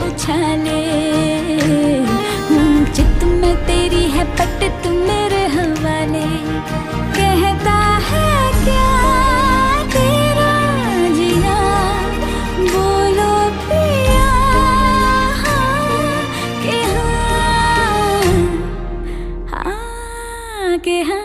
उछाले। चित में तेरी है पट तू मेरे हवाले। कहता है क्या तेरा जिया, बोलो पिया हाँ, कि हाँ, हाँ, कि हाँ।